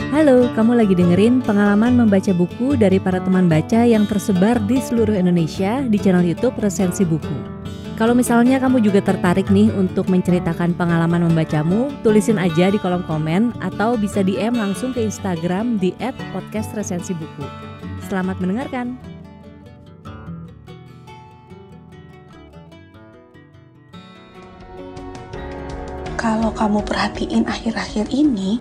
Halo, kamu lagi dengerin pengalaman membaca buku dari para teman baca yang tersebar di seluruh Indonesia di channel YouTube Resensi Buku. Kalau misalnya kamu juga tertarik nih untuk menceritakan pengalaman membacamu, tulisin aja di kolom komen atau bisa DM langsung ke Instagram di @podcastresensibuku. Selamat mendengarkan! Kalau kamu perhatiin akhir-akhir ini,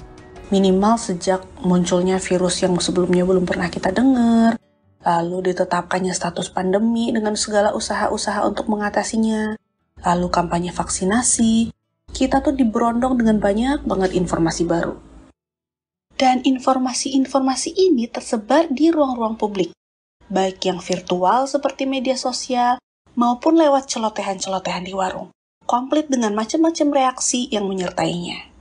minimal sejak munculnya virus yang sebelumnya belum pernah kita dengar, lalu ditetapkannya status pandemi dengan segala usaha-usaha untuk mengatasinya, lalu kampanye vaksinasi, kita tuh diberondong dengan banyak banget informasi baru. Dan informasi-informasi ini tersebar di ruang-ruang publik, baik yang virtual seperti media sosial, maupun lewat celotehan-celotehan di warung, komplit dengan macam-macam reaksi yang menyertainya.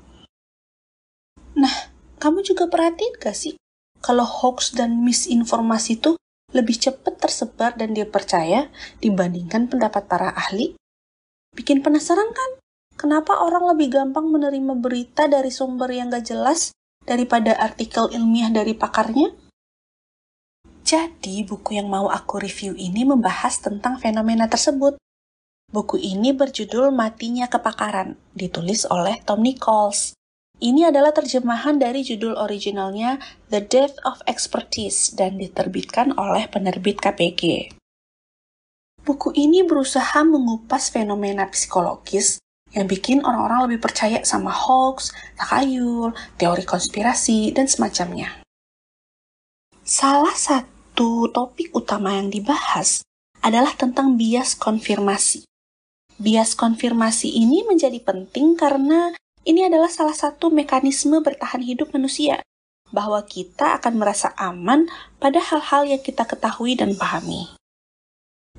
Nah, kamu juga perhatiin gak sih kalau hoax dan misinformasi itu lebih cepat tersebar dan dipercaya dibandingkan pendapat para ahli? Bikin penasaran kan? Kenapa orang lebih gampang menerima berita dari sumber yang gak jelas daripada artikel ilmiah dari pakarnya? Jadi, buku yang mau aku review ini membahas tentang fenomena tersebut. Buku ini berjudul Matinya Kepakaran, ditulis oleh Tom Nichols. Ini adalah terjemahan dari judul originalnya The Death of Expertise dan diterbitkan oleh penerbit KPG. Buku ini berusaha mengupas fenomena psikologis yang bikin orang-orang lebih percaya sama hoax, takayul, teori konspirasi, dan semacamnya. Salah satu topik utama yang dibahas adalah tentang bias konfirmasi. Bias konfirmasi ini menjadi penting karena ini adalah salah satu mekanisme bertahan hidup manusia, bahwa kita akan merasa aman pada hal-hal yang kita ketahui dan pahami.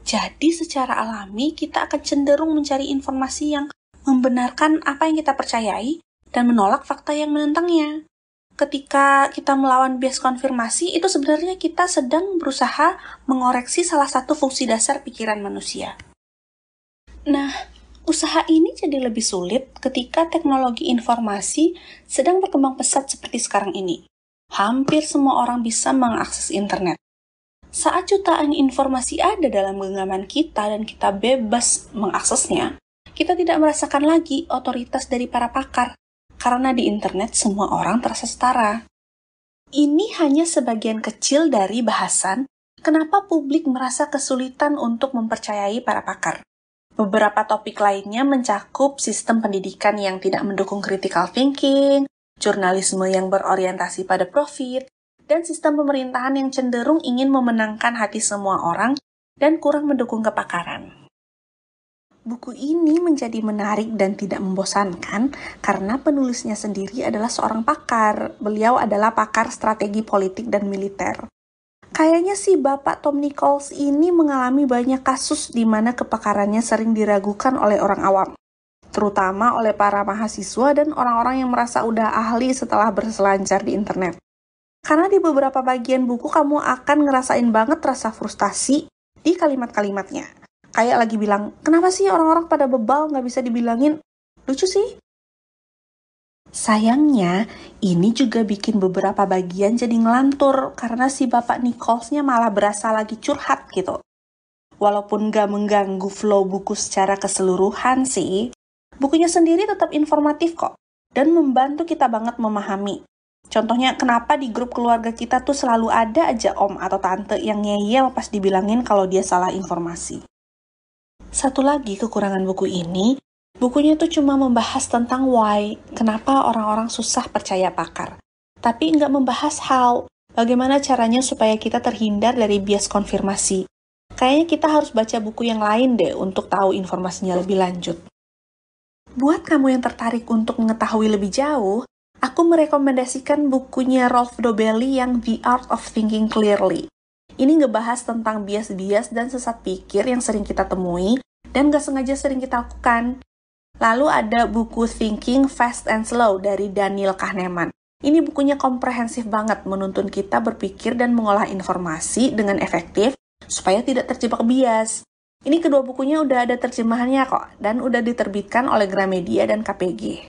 Jadi secara alami kita akan cenderung mencari informasi yang membenarkan apa yang kita percayai dan menolak fakta yang menentangnya. Ketika kita melawan bias konfirmasi, itu sebenarnya kita sedang berusaha mengoreksi salah satu fungsi dasar pikiran manusia. Nah, usaha ini jadi lebih sulit ketika teknologi informasi sedang berkembang pesat seperti sekarang ini. Hampir semua orang bisa mengakses internet. Saat jutaan informasi ada dalam genggaman kita dan kita bebas mengaksesnya, kita tidak merasakan lagi otoritas dari para pakar, karena di internet semua orang terasa setara. Ini hanya sebagian kecil dari bahasan kenapa publik merasa kesulitan untuk mempercayai para pakar. Beberapa topik lainnya mencakup sistem pendidikan yang tidak mendukung critical thinking, jurnalisme yang berorientasi pada profit, dan sistem pemerintahan yang cenderung ingin memenangkan hati semua orang dan kurang mendukung kepakaran. Buku ini menjadi menarik dan tidak membosankan karena penulisnya sendiri adalah seorang pakar. Beliau adalah pakar strategi politik dan militer. Kayaknya sih Bapak Tom Nichols ini mengalami banyak kasus di mana kepakarannya sering diragukan oleh orang awam, terutama oleh para mahasiswa dan orang-orang yang merasa udah ahli setelah berselancar di internet. Karena di beberapa bagian buku kamu akan ngerasain banget rasa frustasi di kalimat-kalimatnya. Kayak lagi bilang, kenapa sih orang-orang pada bebal nggak bisa dibilangin? Lucu sih. Sayangnya, ini juga bikin beberapa bagian jadi ngelantur karena si Bapak Nichols-nya malah berasa lagi curhat gitu. Walaupun gak mengganggu flow buku secara keseluruhan sih, bukunya sendiri tetap informatif kok dan membantu kita banget memahami. Contohnya, kenapa di grup keluarga kita tuh selalu ada aja om atau tante yang ngeyel pas dibilangin kalau dia salah informasi. Satu lagi kekurangan buku ini, bukunya tuh cuma membahas tentang why, kenapa orang-orang susah percaya pakar. Tapi nggak membahas how, bagaimana caranya supaya kita terhindar dari bias konfirmasi. Kayaknya kita harus baca buku yang lain deh untuk tahu informasinya lebih lanjut. Buat kamu yang tertarik untuk mengetahui lebih jauh, aku merekomendasikan bukunya Rolf Dobelli yang The Art of Thinking Clearly. Ini ngebahas tentang bias-bias dan sesat pikir yang sering kita temui dan nggak sengaja sering kita lakukan. Lalu ada buku Thinking Fast and Slow dari Daniel Kahneman. Ini bukunya komprehensif banget menuntun kita berpikir dan mengolah informasi dengan efektif supaya tidak terjebak bias. Ini kedua bukunya udah ada terjemahannya kok, dan udah diterbitkan oleh Gramedia dan KPG.